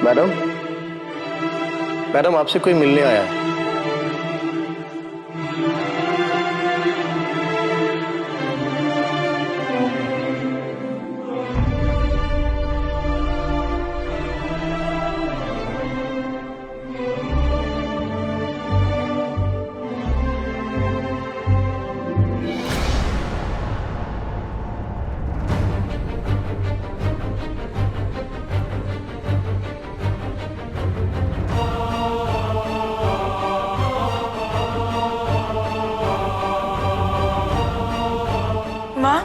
Madam, madam आपसे कोई मिलने आया है। माँ,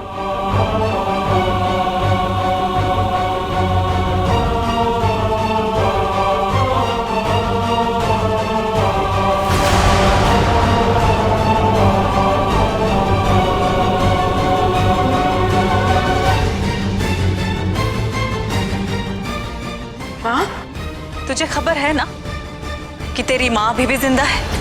माँ, तुझे खबर है ना कि तेरी माँ अभी भी जिंदा है?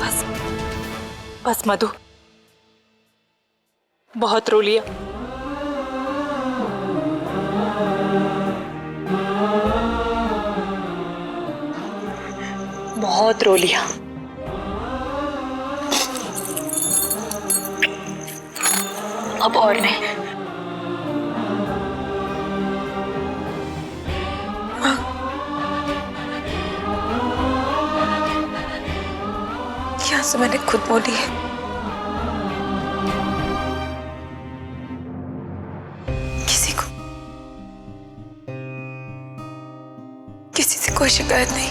बस बस मधु, बहुत रो लिया। बहुत रो लिया। अब और नहीं। क्या से मैंने खुद बोली है। किसी से कोई शिकायत नहीं।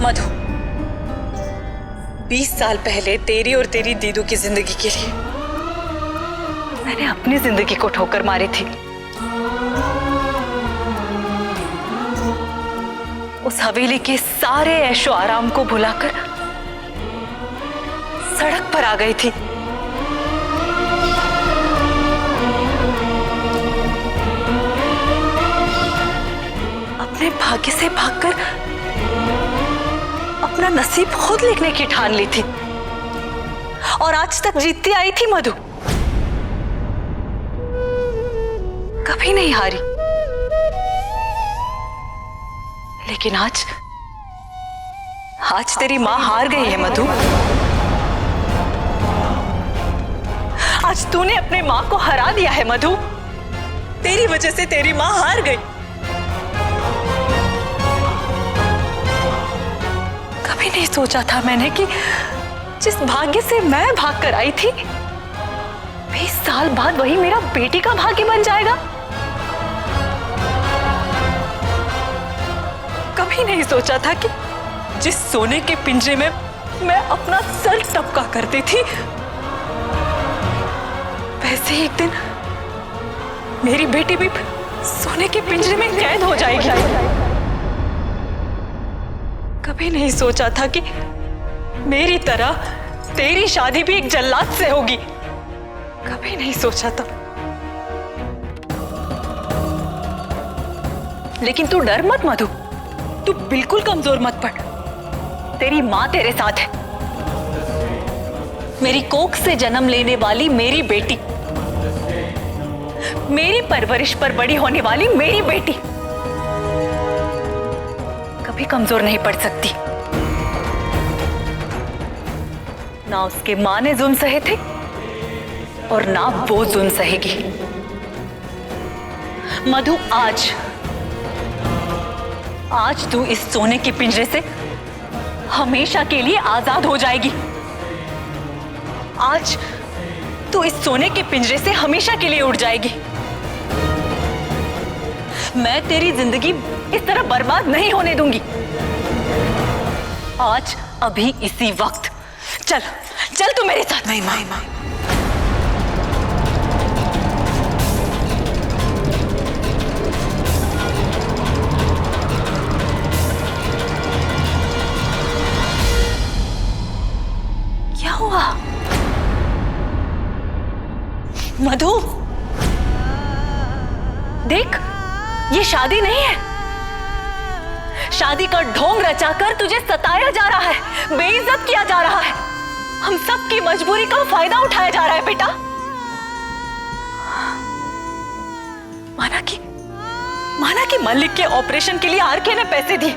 मधु, 20 साल पहले तेरी और तेरी दीदू की जिंदगी के लिए मैंने अपनी जिंदगी को ठोकर मारी थी। उस हवेली के सारे ऐशो आराम को भुलाकर सड़क पर आ गई थी। अपने भाग्य से भागकर अपना नसीब खुद लिखने की ठान ली थी और आज तक जीतती आई थी मधु। कभी नहीं हारी। लेकिन आज तेरी मां हार गई है मधु। आज तूने अपने मां को हरा दिया है मधु। तेरी वजह से तेरी मां हार गई। कभी नहीं सोचा था मैंने कि जिस भाग्य से मैं भागकर आई थी 20 साल बाद वही मेरा बेटी का भाग्य बन जाएगा। कभी नहीं सोचा था कि जिस सोने के पिंजरे में मैं अपना सर टपका करती थी वैसे एक दिन मेरी बेटी भी सोने के पिंजरे में कैद हो जाएगी। कभी नहीं सोचा था कि मेरी तरह तेरी शादी भी एक जल्लाद से होगी। कभी नहीं सोचा था। लेकिन तू डर मत मधु, तू बिल्कुल कमजोर मत पड़। तेरी मां तेरे साथ है। मेरी कोख से जन्म लेने वाली मेरी बेटी, मेरी परवरिश पर बड़ी होने वाली मेरी बेटी कभी कमजोर नहीं पड़ सकती। ना उसके मां ने जुल्म सहे थे और ना वो जुल्म सहेगी। मधु, आज तू इस सोने के पिंजरे से हमेशा के लिए आजाद हो जाएगी। आज तू इस सोने के पिंजरे से हमेशा के लिए उड़ जाएगी। मैं तेरी जिंदगी इस तरह बर्बाद नहीं होने दूंगी। आज, अभी, इसी वक्त। चल चल तू मेरे साथ। नहीं माँ, क्या हुआ मधु? देख, ये शादी नहीं है। शादी का ढोंग रचाकर तुझे सताया जा रहा है, बेइज्जत किया जा रहा है। हम सबकी मजबूरी का फायदा उठाया जा रहा है बेटा। माना कि मलिक के ऑपरेशन के लिए आरके ने पैसे दिए,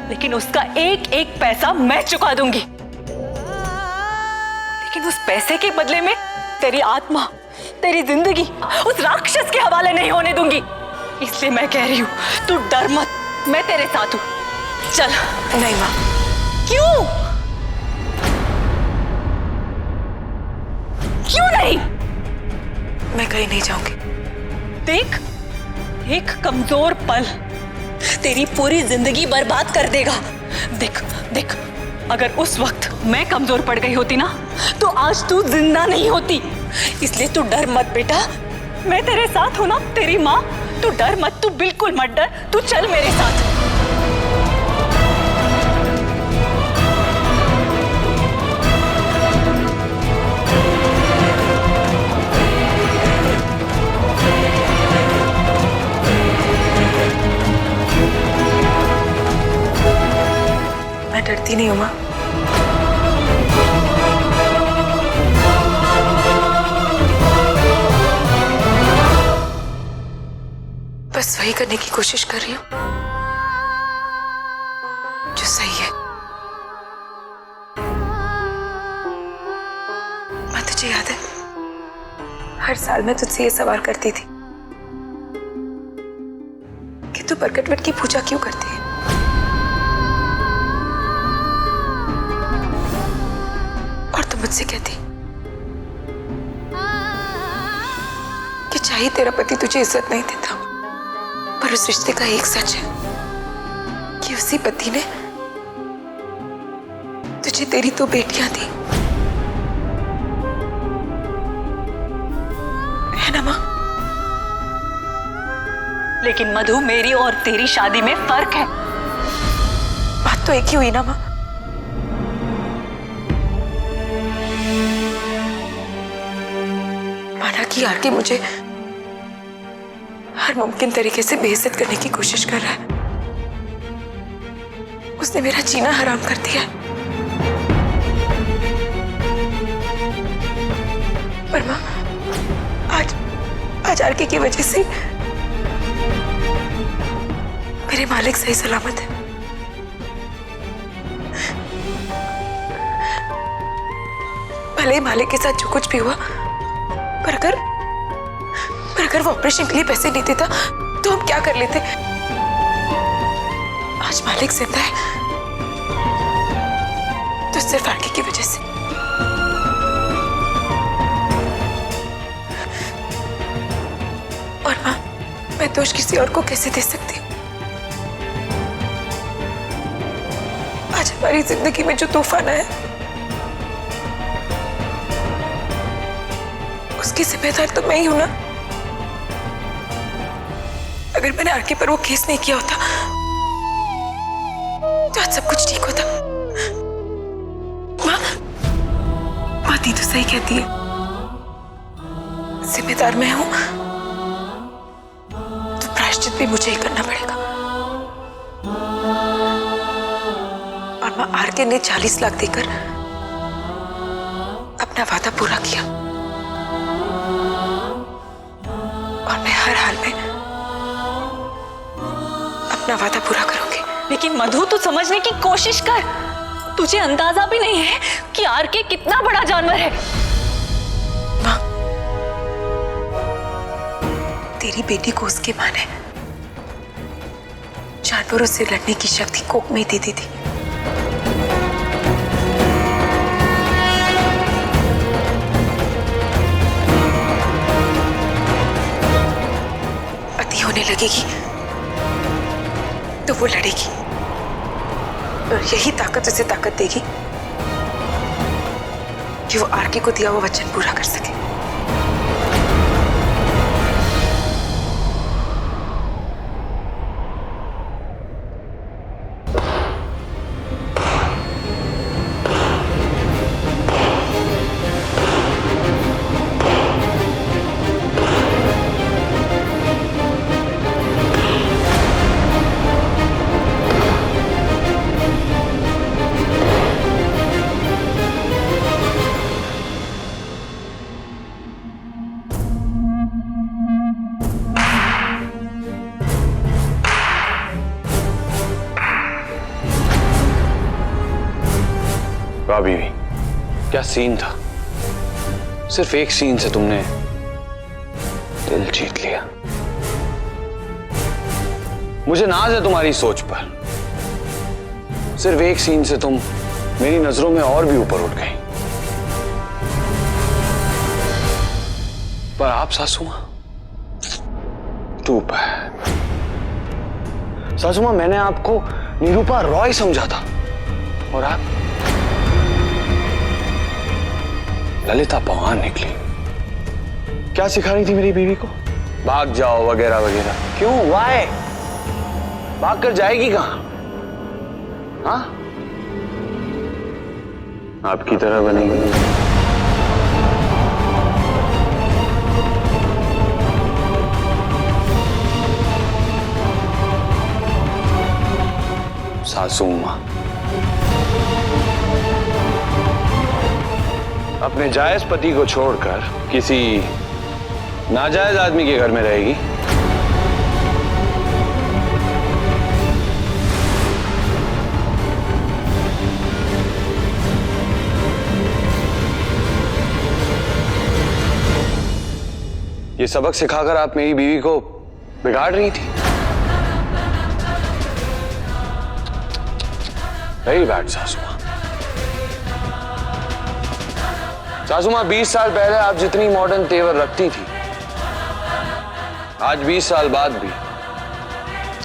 लेकिन उसका एक एक पैसा मैं चुका दूंगी। लेकिन उस पैसे के बदले में तेरी आत्मा, तेरी जिंदगी उस राक्षस के हवाले नहीं होने दूंगी। इसलिए मैं कह रही हूं, तू डर मत, मैं तेरे साथ हूं। चल। नहीं माँ। क्यों? क्यों नहीं? मैं कहीं नहीं जाऊंगी। देख, एक कमजोर पल तेरी पूरी जिंदगी बर्बाद कर देगा। देख देख, अगर उस वक्त मैं कमजोर पड़ गई होती ना, तो आज तू जिंदा नहीं होती। इसलिए तू डर मत बेटा, मैं तेरे साथ हूं ना, तेरी माँ। तू डर मत, तू बिल्कुल मत डर, तू चल मेरे साथ। मैं डरती नहीं हूँ माँ। बस वही करने की कोशिश कर रही हूँ जो सही है। माँ, तुझे याद है, हर साल मैं तुझसे ये सवाल करती थी कि तू प्रकट वट की पूजा क्यों करती है। और तू मुझसे कहती कि चाहे तेरा पति तुझे इज्जत नहीं देता, पर उस रिश्ते का एक सच है कि उसी पति ने तुझे तेरी 2 बेटियां दी, है ना माँ? लेकिन मधु, मेरी और तेरी शादी में फर्क है। बात तो एक ही हुई ना माँ। माना कि आरके मुझे हर मुमकिन तरीके से बेइज्जत करने की कोशिश कर रहा है। उसने मेरा जीना हराम कर दिया है। पर माँ, आज आरके की वजह से मेरे मालिक सही सलामत है। भले ही मालिक के साथ जो कुछ भी हुआ, पर अगर वो ऑपरेशन के लिए पैसे नहीं देता तो हम क्या कर लेते। आज मालिक जिंदा है तो सिर्फ आरके की वजह से। और माँ, मैं दोष किसी और को कैसे दे सकती हूँ? आज हमारी जिंदगी में जो तूफान आया, उसकी जिम्मेदार तो मैं ही हूं ना। अगर मैंने आरके पर वो केस नहीं किया होता तो आज सब कुछ ठीक होता। माँ दी तो सही कहती है, जिम्मेदार मैं हूं तो प्रायश्चित भी मुझे ही करना पड़ेगा। और माँ, आरके ने 40 लाख देकर अपना वादा पूरा किया और मैं हर हाल में अपना वादा पूरा करूंगी। लेकिन मधु, तू समझने की कोशिश कर। तुझे अंदाजा भी नहीं है कि आरके कितना बड़ा जानवर है। माँ, तेरी बेटी को उसकी मां ने जानवरों से लड़ने की शक्ति कोख में दे दी थी। अति होने लगेगी तो वो लड़ेगी, और यही ताकत उसे ताकत देगी कि वो आरके को दिया हुआ वचन पूरा कर सके। बीवी, क्या सीन था। सिर्फ एक सीन से तुमने दिल जीत लिया। मुझे नाज है तुम्हारी सोच पर। सिर्फ एक सीन से तुम मेरी नजरों में और भी ऊपर उठ गई। पर आप सासू मां चुप है। सासू मां, मैंने आपको निरूपा रॉय समझा था और आप ललिता पवार निकली। क्या सिखा रही थी मेरी बीवी को? भाग जाओ वगैरह वगैरह। क्यों? वाई? भाग कर जाएगी कहां? हाँ, आपकी तरह बनेगी। सासू मां अपने जायज पति को छोड़कर किसी नाजायज आदमी के घर में रहेगी। ये सबक सिखाकर आप मेरी बीवी को बिगाड़ रही थी। वेरी बैड सासू मां। सासू मां, 20 साल पहले आप जितनी मॉडर्न तेवर रखती थी, आज 20 साल बाद भी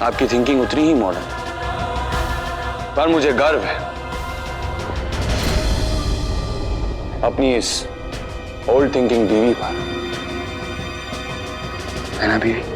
आपकी थिंकिंग उतनी ही मॉडर्न। पर मुझे गर्व है अपनी इस ओल्ड थिंकिंग बीवी पर, है ना बीवी?